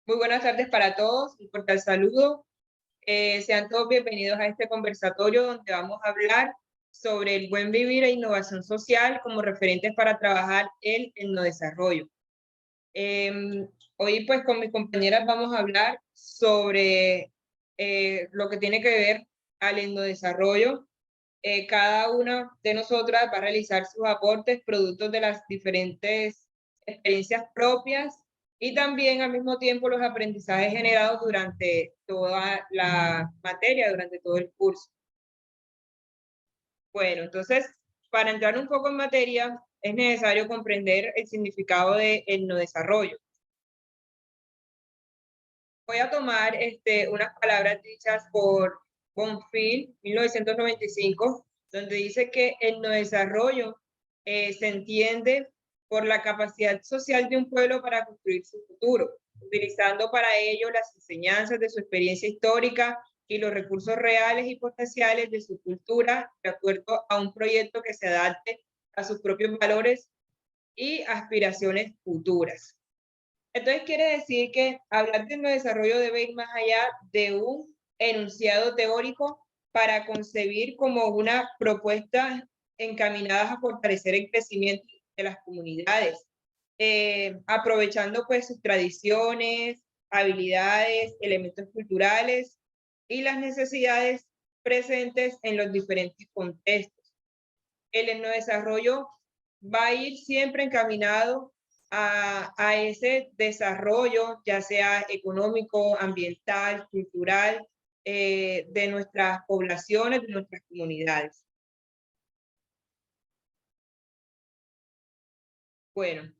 Muy buenas tardes para todos, un cordial saludo. Sean todos bienvenidos a este conversatorio donde vamos a hablar sobre el buen vivir e innovación social como referentes para trabajar el etnodesarrollo. Hoy pues con mis compañeras vamos a hablar sobre lo que tiene que ver al etnodesarrollo. Cada una de nosotras va a realizar sus aportes productos de las diferentes experiencias propias y también al mismo tiempo los aprendizajes generados durante toda la materia, durante todo el curso. Bueno, entonces, para entrar un poco en materia, es necesario comprender el significado de etnodesarrollo. Voy a tomar unas palabras dichas por Bonfil, 1995, donde dice que el etnodesarrollo se entiende por la capacidad social de un pueblo para construir su futuro, utilizando para ello las enseñanzas de su experiencia histórica y los recursos reales y potenciales de su cultura, de acuerdo a un proyecto que se adapte a sus propios valores y aspiraciones futuras. Entonces quiere decir que hablar de desarrollo debe ir más allá de un enunciado teórico para concebir como una propuesta encaminada a fortalecer el crecimiento de las comunidades, aprovechando pues sus tradiciones, habilidades, elementos culturales y las necesidades presentes en los diferentes contextos. El etnodesarrollo va a ir siempre encaminado a ese desarrollo, ya sea económico, ambiental, cultural, de nuestras poblaciones, de nuestras comunidades. Bueno,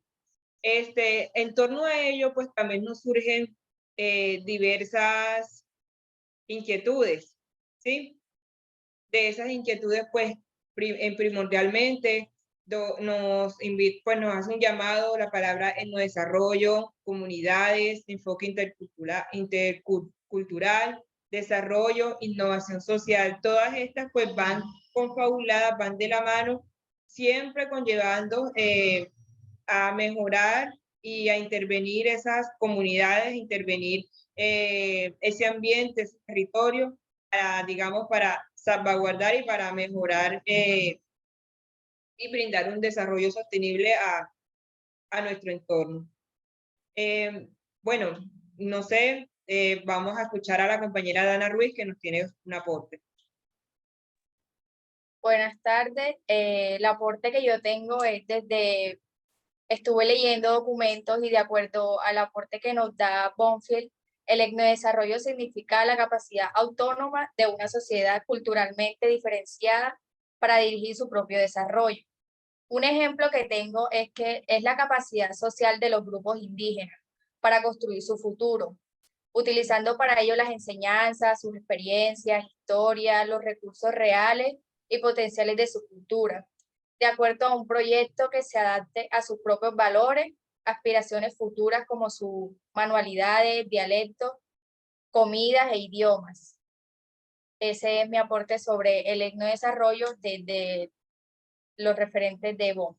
en torno a ello, pues también nos surgen diversas inquietudes, ¿sí? De esas inquietudes, pues, primordialmente nos hace un llamado la palabra etnodesarrollo, comunidades, enfoque intercultural, desarrollo, innovación social. Todas estas pues van confabuladas, van de la mano, siempre conllevando a mejorar y a intervenir esas comunidades, intervenir ese ambiente, ese territorio, para, digamos, para salvaguardar y para mejorar y brindar un desarrollo sostenible a nuestro entorno. Bueno, no sé, vamos a escuchar a la compañera Dana Ruiz que nos tiene un aporte. Buenas tardes. El aporte que yo tengo es estuve leyendo documentos y de acuerdo al aporte que nos da Bonfield, el etnodesarrollo significa la capacidad autónoma de una sociedad culturalmente diferenciada para dirigir su propio desarrollo. Un ejemplo que tengo es que es la capacidad social de los grupos indígenas para construir su futuro, utilizando para ello las enseñanzas, sus experiencias, historias, los recursos reales y potenciales de su cultura, de acuerdo a un proyecto que se adapte a sus propios valores, aspiraciones futuras como sus manualidades, dialectos, comidas e idiomas. Ese es mi aporte sobre el etnodesarrollo desde los referentes de BOM.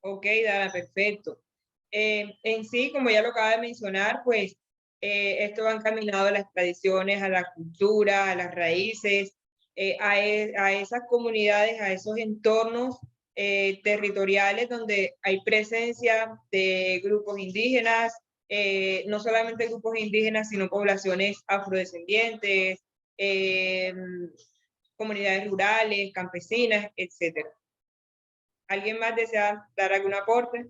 Ok, Dana, perfecto. En sí, como ya lo acaba de mencionar, pues esto va encaminado a las tradiciones, a la cultura, a las raíces, a esas comunidades, a esos entornos territoriales donde hay presencia de grupos indígenas, no solamente grupos indígenas, sino poblaciones afrodescendientes, comunidades rurales, campesinas, etcétera. ¿Alguien más desea dar algún aporte?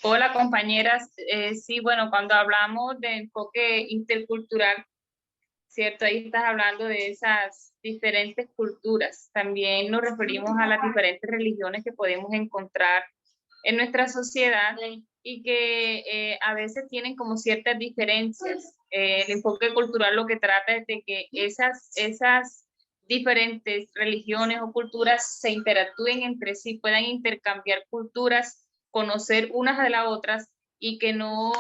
Hola compañeras, sí, bueno, cuando hablamos de enfoque intercultural, ¿cierto? Ahí estás hablando de esas diferentes culturas. También nos referimos a las diferentes religiones que podemos encontrar en nuestra sociedad y que a veces tienen como ciertas diferencias. El enfoque cultural lo que trata es de que esas diferentes religiones o culturas se interactúen entre sí, puedan intercambiar culturas, conocer unas de las otras y que no,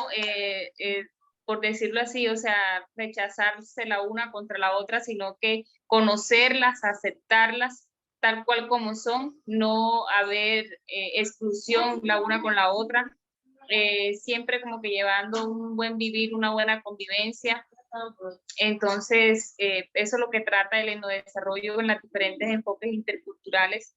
por decirlo así, o sea, rechazarse la una contra la otra, sino que conocerlas, aceptarlas tal cual como son, no haber exclusión la una con la otra, siempre como que llevando un buen vivir, una buena convivencia. Entonces, eso es lo que trata el etnodesarrollo en los diferentes enfoques interculturales.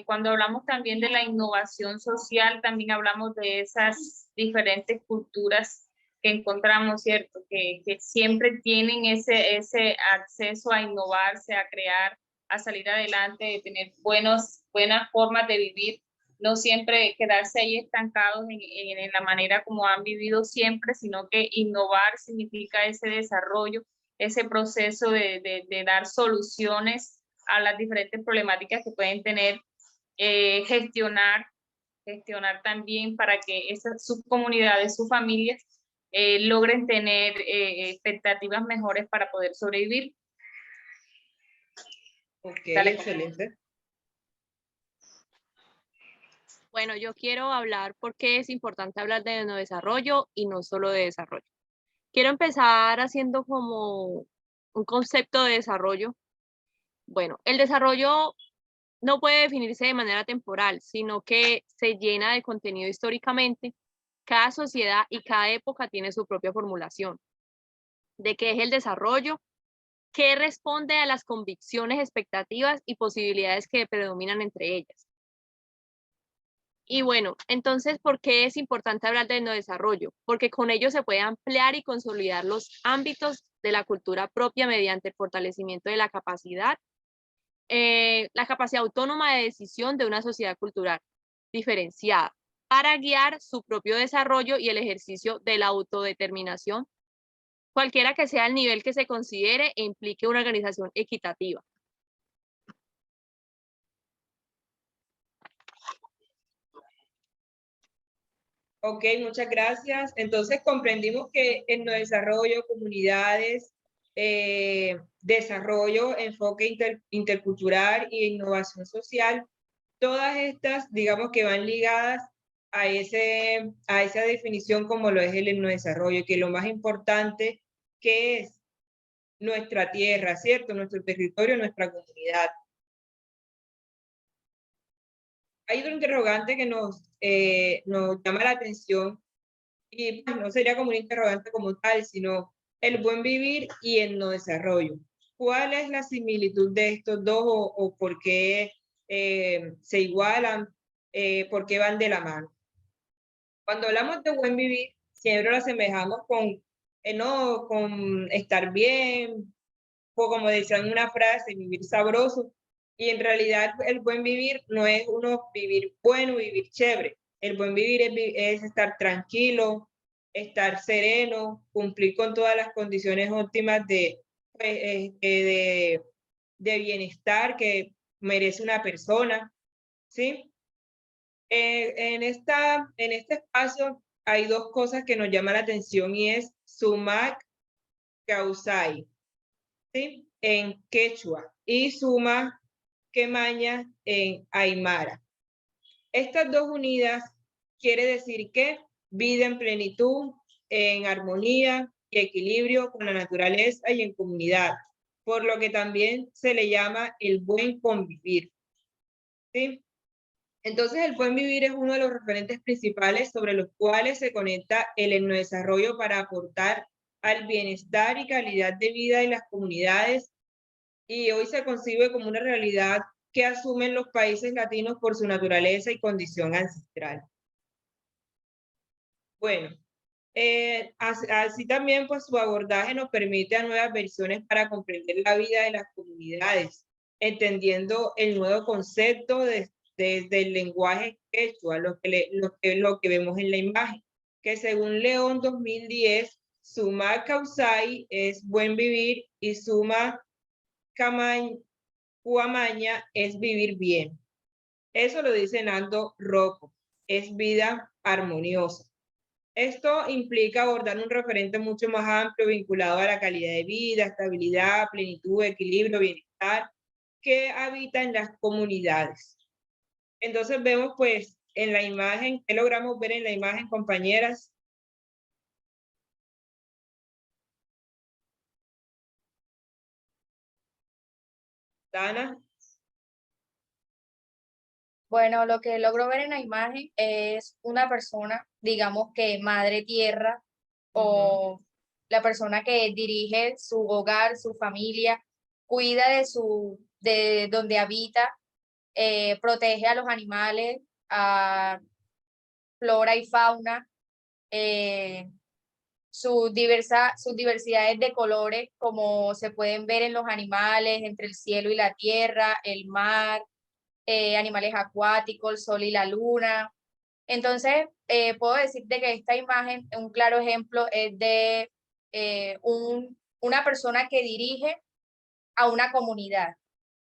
Cuando hablamos también de la innovación social, también hablamos de esas diferentes culturas que encontramos, ¿cierto? Que siempre tienen ese acceso a innovarse, a crear, a salir adelante, de tener buenas formas de vivir, no siempre quedarse ahí estancados en la manera como han vivido siempre, sino que innovar significa ese desarrollo, ese proceso de dar soluciones a las diferentes problemáticas que pueden tener, gestionar también para que sus comunidades, sus familias, logren tener expectativas mejores para poder sobrevivir. Ok, Dale. excelente. Bueno, yo quiero hablar por qué es importante hablar de desarrollo y no solo de desarrollo. Quiero empezar haciendo como un concepto de desarrollo. Bueno, el desarrollo no puede definirse de manera temporal, sino que se llena de contenido históricamente. Cada sociedad y cada época tiene su propia formulación. ¿De qué es el desarrollo? ¿Qué responde a las convicciones, expectativas y posibilidades que predominan entre ellas? Y bueno, entonces, ¿por qué es importante hablar de desarrollo? Porque con ello se puede ampliar y consolidar los ámbitos de la cultura propia mediante el fortalecimiento de la capacidad autónoma de decisión de una sociedad cultural diferenciada para guiar su propio desarrollo y el ejercicio de la autodeterminación, cualquiera que sea el nivel que se considere e implique una organización equitativa. Ok, muchas gracias. Entonces comprendimos que en nuestro desarrollo, comunidades, desarrollo, enfoque intercultural e innovación social, todas estas, digamos que van ligadas a esa definición como lo es el etnodesarrollo, que lo más importante que es nuestra tierra, ¿cierto? Nuestro territorio, nuestra comunidad. Hay otro interrogante que nos llama la atención y pues, no sería como un interrogante como tal, sino el buen vivir y el no desarrollo. ¿Cuál es la similitud de estos dos o por qué se igualan, por qué van de la mano? Cuando hablamos de buen vivir, siempre lo asemejamos no, con estar bien, o como decían una frase, vivir sabroso. Y en realidad el buen vivir no es uno vivir bueno, vivir chévere. El buen vivir es estar tranquilo, estar sereno, cumplir con todas las condiciones óptimas pues, de bienestar que merece una persona, ¿sí? En este espacio hay dos cosas que nos llaman la atención y es sumac causai, ¿sí? En quechua y suma quemaña en aymara. Estas dos unidas quiere decir que vida en plenitud, en armonía y equilibrio con la naturaleza y en comunidad, por lo que también se le llama el buen convivir, ¿sí? Entonces, el buen vivir es uno de los referentes principales sobre los cuales se conecta el etnodesarrollo para aportar al bienestar y calidad de vida de las comunidades, y hoy se concibe como una realidad que asumen los países latinos por su naturaleza y condición ancestral. Bueno, así también pues su abordaje nos permite a nuevas versiones para comprender la vida de las comunidades, entendiendo el nuevo concepto desde el lenguaje quechua, lo que vemos en la imagen, que según León 2010, suma causai es buen vivir y suma cuamaña es vivir bien. Eso lo dice Nando Rocco, es vida armoniosa. Esto implica abordar un referente mucho más amplio vinculado a la calidad de vida, estabilidad, plenitud, equilibrio, bienestar que habita en las comunidades. Entonces vemos pues en la imagen, ¿qué logramos ver en la imagen, compañeras? Dana. Bueno, lo que logro ver en la imagen es una persona, digamos que madre tierra, o la persona que dirige su hogar, su familia, cuida de donde habita, protege a los animales, a flora y fauna, eh, sus diversidades de colores, como se pueden ver en los animales, entre el cielo y la tierra, el mar, animales acuáticos, el sol y la luna. Entonces, puedo decirte que esta imagen, un claro ejemplo, es de una persona que dirige a una comunidad,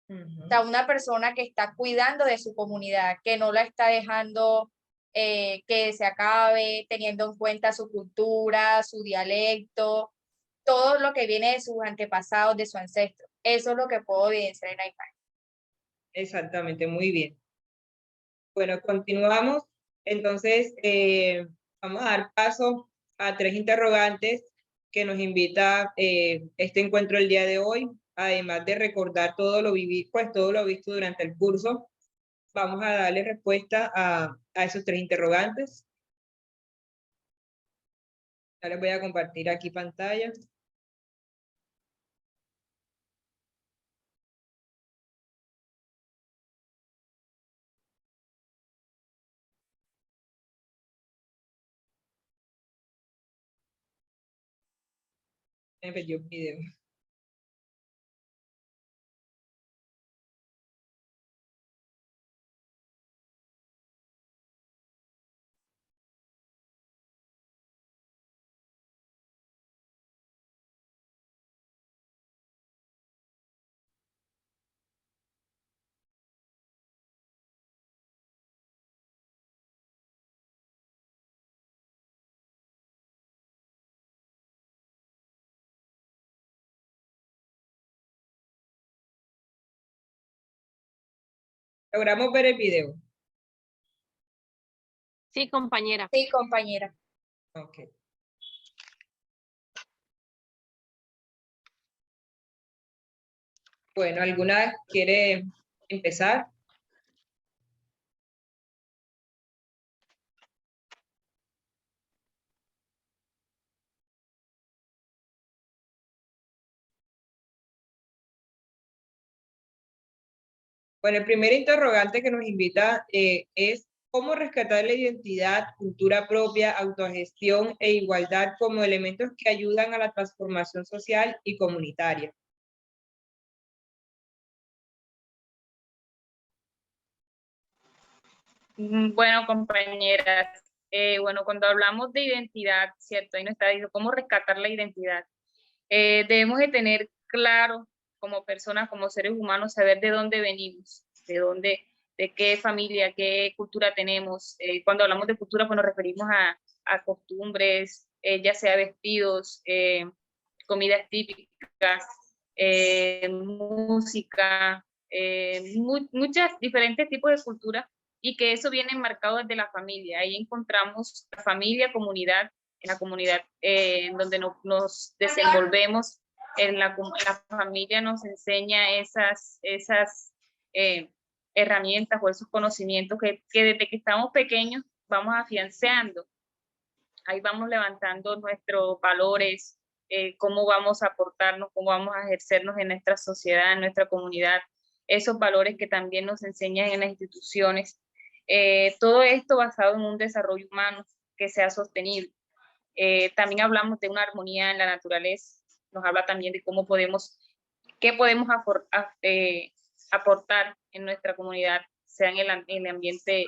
o sea, una persona que está cuidando de su comunidad, que no la está dejando que se acabe, teniendo en cuenta su cultura, su dialecto, todo lo que viene de sus antepasados, de su ancestro. Eso es lo que puedo evidenciar en la imagen. Exactamente, muy bien. Bueno, continuamos. Entonces, vamos a dar paso a 3 interrogantes que nos invita este encuentro el día de hoy. Además de recordar todo lo vivido, pues todo lo visto durante el curso, vamos a darle respuesta a esos 3 interrogantes. Ya les voy a compartir aquí pantalla. Me perdió el video. ¿Logramos ver el video? Sí, compañera. Sí, compañera. Ok. Bueno, ¿alguna quiere empezar? Bueno, el primer interrogante que nos invita es cómo rescatar la identidad, cultura propia, autogestión e igualdad como elementos que ayudan a la transformación social y comunitaria. Bueno, compañeras, bueno, cuando hablamos de identidad, ¿cierto? Ahí nos está diciendo cómo rescatar la identidad. Debemos de tener claro como personas, como seres humanos, saber de dónde venimos, de qué familia, qué cultura tenemos. Cuando hablamos de cultura, pues nos referimos a costumbres, ya sea vestidos, comidas típicas, música, muchas diferentes tipos de cultura, y que eso viene marcado desde la familia. Ahí encontramos la familia, comunidad, en la comunidad en donde nos desenvolvemos, en la familia nos enseña esas herramientas o esos conocimientos que desde que estamos pequeños vamos afianzando. Ahí vamos levantando nuestros valores, cómo vamos a aportarnos, cómo vamos a ejercernos en nuestra sociedad, en nuestra comunidad, esos valores que también nos enseñan en las instituciones. Todo esto basado en un desarrollo humano que sea sostenible. También hablamos de una armonía en la naturaleza, nos habla también de cómo qué podemos aportar en nuestra comunidad, sea en el ambiente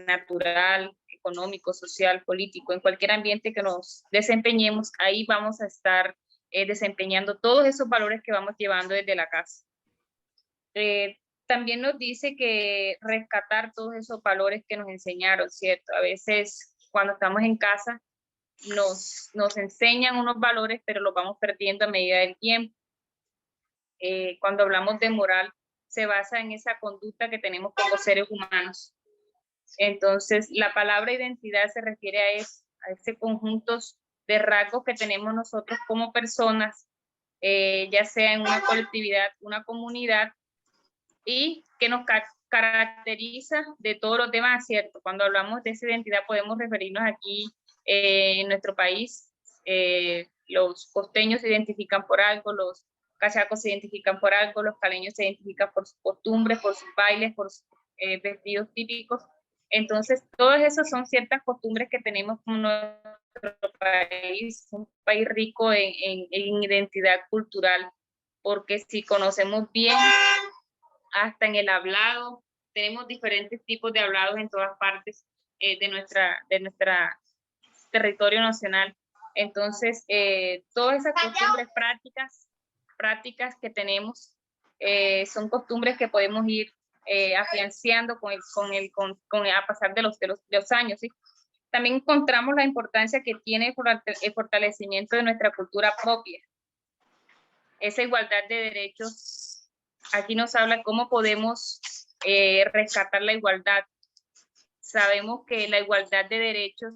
natural, económico, social, político, en cualquier ambiente que nos desempeñemos, ahí vamos a estar desempeñando todos esos valores que vamos llevando desde la casa. También nos dice que rescatar todos esos valores que nos enseñaron, ¿cierto? A veces cuando estamos en casa nos enseñan unos valores, pero los vamos perdiendo a medida del tiempo. Cuando hablamos de moral, se basa en esa conducta que tenemos como seres humanos. Entonces, la palabra identidad se refiere a ese conjunto de rasgos que tenemos nosotros como personas, ya sea en una colectividad, una comunidad, y que nos caracteriza de todos los demás, ¿cierto? Cuando hablamos de esa identidad podemos referirnos aquí en nuestro país, los costeños se identifican por algo, los cachacos se identifican por algo, los caleños se identifican por sus costumbres, por sus bailes, por sus vestidos típicos. Entonces, todas esas son ciertas costumbres que tenemos como nuestro país, un país rico en identidad cultural, porque si conocemos bien, hasta en el hablado, tenemos diferentes tipos de hablados en todas partes de nuestra territorio nacional. Entonces, todas esas costumbres prácticas que tenemos son costumbres que podemos ir afianzando a pasar de los años, ¿sí? También encontramos la importancia que tiene el fortalecimiento de nuestra cultura propia. Esa igualdad de derechos, aquí nos habla cómo podemos rescatar la igualdad. Sabemos que la igualdad de derechos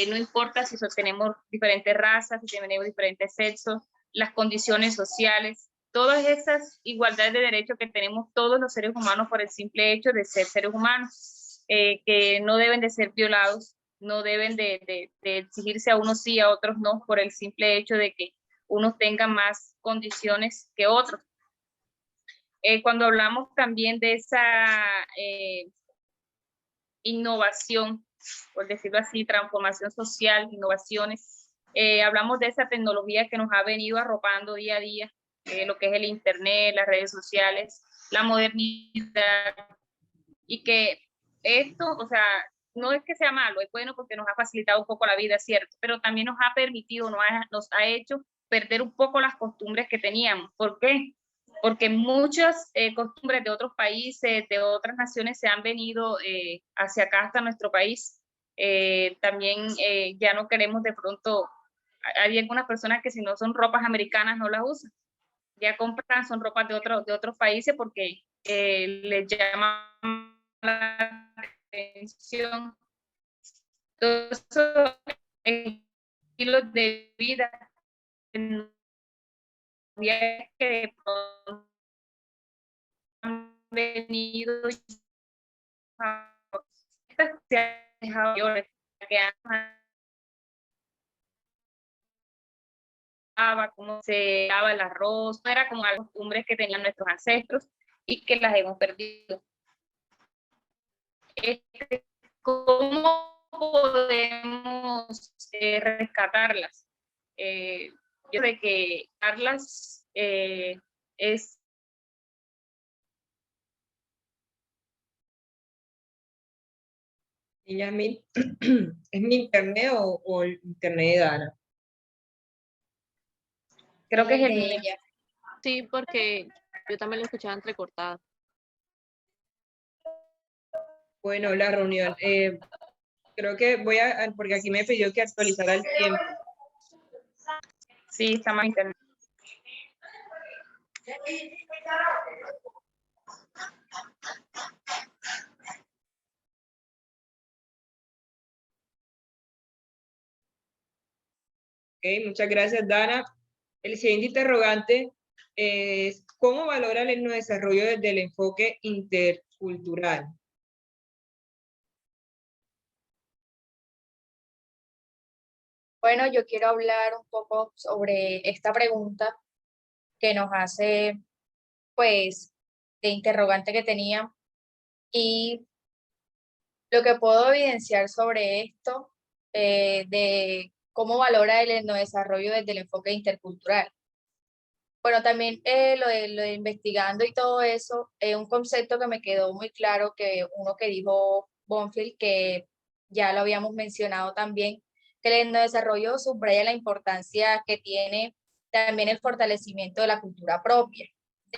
no importa si tenemos diferentes razas, si tenemos diferentes sexos, las condiciones sociales, todas esas igualdades de derechos que tenemos todos los seres humanos por el simple hecho de ser seres humanos, que no deben de ser violados, no deben de exigirse a unos sí, a otros no, por el simple hecho de que unos tengan más condiciones que otros. Cuando hablamos también de esa innovación, por decirlo así, transformación social, innovaciones, hablamos de esa tecnología que nos ha venido arropando día a día, lo que es el internet, las redes sociales, la modernidad, y que esto, o sea, no es que sea malo, es bueno porque nos ha facilitado un poco la vida, ¿cierto? Pero también nos ha permitido, nos ha hecho perder un poco las costumbres que teníamos. ¿Por qué? Porque muchas costumbres de otros países, de otras naciones se han venido hacia acá, hasta nuestro país. También ya no queremos de pronto, hay algunas personas que si no son ropas americanas no las usan, ya compran, son ropas de otros países porque les llama la atención. Todos esos estilos de vida que de pronto han venido cómo se daba el arroz, no era como las costumbres que tenían nuestros ancestros y que las hemos perdido. ¿Cómo podemos rescatarlas? Yo creo que rescatarlas es Yasmín, ¿es mi internet o el internet de Dana? creo que es el de mío. ella. Sí, porque yo también lo escuchaba entrecortado. Bueno, la reunión, creo que porque aquí me pidió que actualizara el tiempo. Sí, está mal internet. Okay, muchas gracias, Dana. El siguiente interrogante es, ¿cómo valora el etnodesarrollo desde el enfoque intercultural? Bueno, yo quiero hablar un poco sobre esta pregunta que nos hace, pues, de interrogante que tenía, y lo que puedo evidenciar sobre esto, de cómo valora el etnodesarrollo desde el enfoque intercultural. Bueno, también lo de investigando y todo eso, un concepto que me quedó muy claro, que uno que dijo Bonfield, que ya lo habíamos mencionado también, que el etnodesarrollo subraya la importancia que tiene también el fortalecimiento de la cultura propia,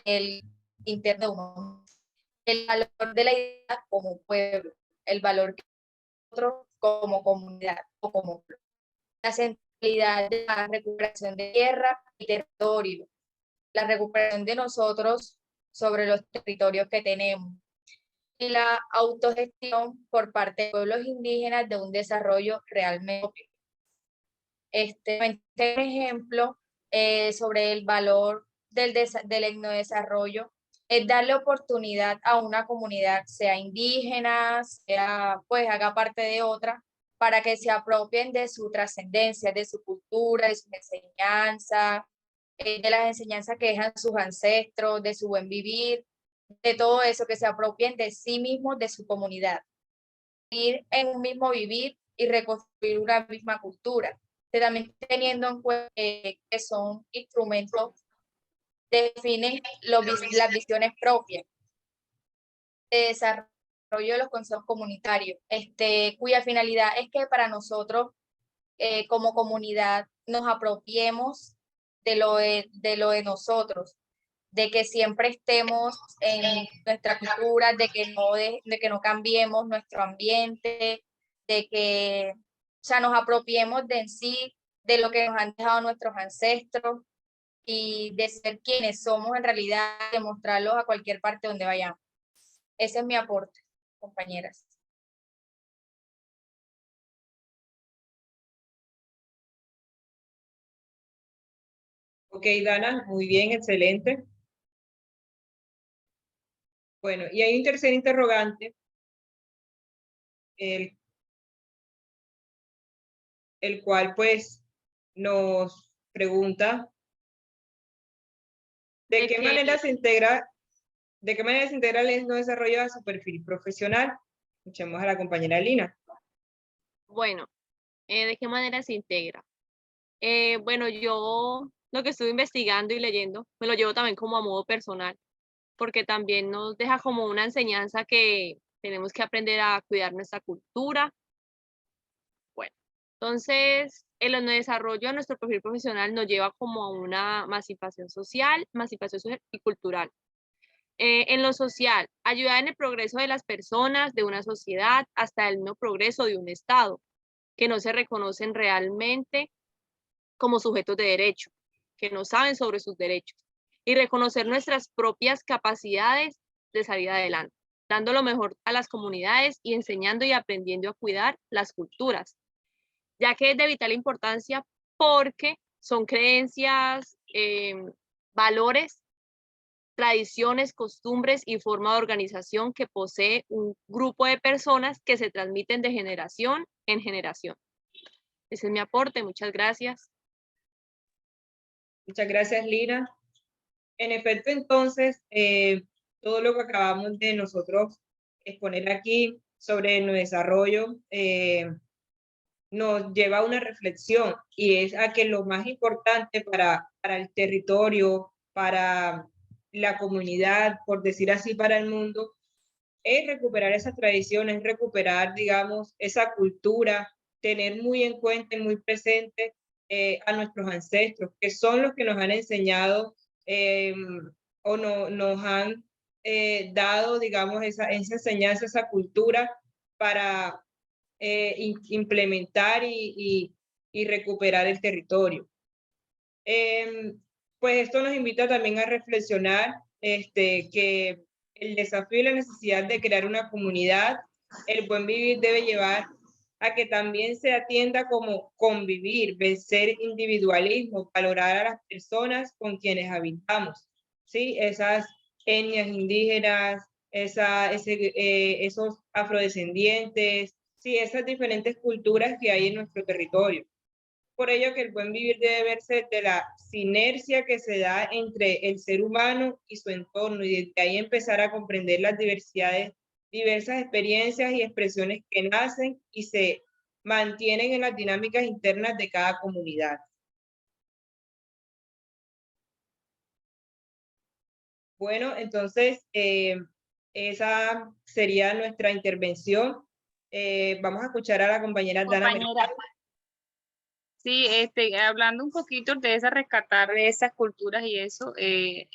del interno de uno, el valor de la idea como pueblo, el valor que nosotros como comunidad o como pueblo, la centralidad de la recuperación de tierra y territorio, la recuperación de nosotros sobre los territorios que tenemos y la autogestión por parte de pueblos indígenas de un desarrollo realmente. Un ejemplo sobre el valor del etnodesarrollo es darle oportunidad a una comunidad, sea indígena, sea, pues haga parte de otra, para que se apropien de su trascendencia, de su cultura, de sus enseñanzas, de las enseñanzas que dejan sus ancestros, de su buen vivir, de todo eso, que se apropien de sí mismos, de su comunidad. Ir en un mismo vivir y reconstruir una misma cultura. También teniendo en cuenta que son instrumentos definen las visiones propias de desarrollo de los consejos comunitarios, cuya finalidad es que para nosotros como comunidad nos apropiemos de lo de nosotros, de que siempre estemos en nuestra cultura, de que no cambiemos nuestro ambiente, de que, o sea, nos apropiemos de en sí, de lo que nos han dejado nuestros ancestros, y de ser quienes somos en realidad, demostrarlos a cualquier parte donde vayamos. Ese es mi aporte, compañeras. Ok, Dana, muy bien, excelente. Bueno, y hay un tercer interrogante, el cual pues nos pregunta ¿de qué manera se integra el etnodesarrollo a su perfil profesional? Escuchemos a la compañera Lina. Bueno, ¿de qué manera se integra? Bueno, yo lo que estuve investigando y leyendo, me lo llevo también como a modo personal, porque también nos deja como una enseñanza que tenemos que aprender a cuidar nuestra cultura. Bueno, entonces el desarrollo de nuestro perfil profesional nos lleva como a una emancipación social y cultural. En lo social, ayudar en el progreso de las personas, de una sociedad, hasta el no progreso de un Estado, que no se reconocen realmente como sujetos de derecho, que no saben sobre sus derechos, y reconocer nuestras propias capacidades de salir adelante, dando lo mejor a las comunidades y enseñando y aprendiendo a cuidar las culturas, ya que es de vital importancia porque son creencias, valores, tradiciones, costumbres y forma de organización que posee un grupo de personas que se transmiten de generación en generación. Ese es mi aporte, muchas gracias. Muchas gracias, Lina. En efecto, entonces, todo lo que acabamos de nosotros exponer aquí sobre el desarrollo nos lleva a una reflexión, y es a que lo más importante para el territorio, para la comunidad, por decir así, para el mundo, es recuperar esas tradiciones, recuperar, digamos, esa cultura, tener muy en cuenta y muy presente a nuestros ancestros, que son los que nos han enseñado o nos han dado, digamos, esa enseñanza, esa cultura para implementar y recuperar el territorio. Pues esto nos invita también a reflexionar que el desafío y la necesidad de crear una comunidad, el buen vivir debe llevar a que también se atienda como convivir, vencer individualismo, valorar a las personas con quienes habitamos, ¿sí? Esas etnias indígenas, esos afrodescendientes, sí, esas diferentes culturas que hay en nuestro territorio. Por ello que el buen vivir debe verse de la sinergia que se da entre el ser humano y su entorno, y desde ahí empezar a comprender las diversas experiencias y expresiones que nacen y se mantienen en las dinámicas internas de cada comunidad. Bueno, entonces esa sería nuestra intervención. Vamos a escuchar a la compañera Dana. Sí, hablando un poquito de esa rescatar de esas culturas y eso, en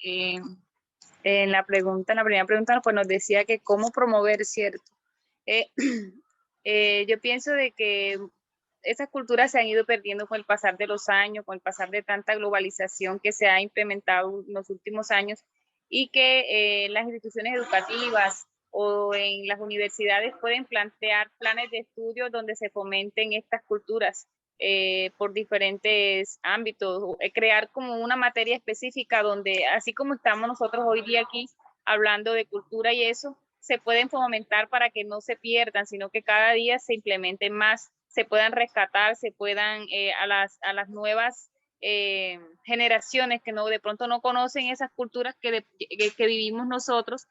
la primera pregunta, pues nos decía que cómo promover, ¿cierto? Yo pienso de que esas culturas se han ido perdiendo con el pasar de los años, con el pasar de tanta globalización que se ha implementado en los últimos años, y que las instituciones educativas o en las universidades pueden plantear planes de estudio donde se fomenten estas culturas por diferentes ámbitos, crear como una materia específica donde, así como estamos nosotros hoy día aquí hablando de cultura y eso, se pueden fomentar para que no se pierdan, sino que cada día se implementen más, se puedan rescatar, se puedan a las nuevas generaciones que de pronto no conocen esas culturas que vivimos nosotros,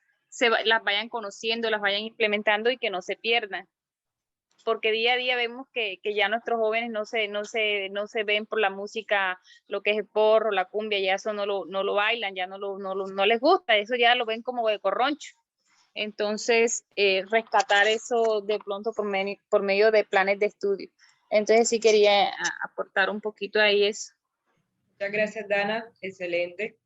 las vayan conociendo, las vayan implementando y que no se pierdan. Porque día a día vemos que ya nuestros jóvenes no se ven por la música, lo que es el porro, la cumbia, ya eso no lo bailan, ya no les gusta, eso ya lo ven como de corroncho. Entonces, rescatar eso de pronto por medio de planes de estudio. Entonces, sí quería aportar un poquito ahí eso. Muchas gracias, Dana. Excelente.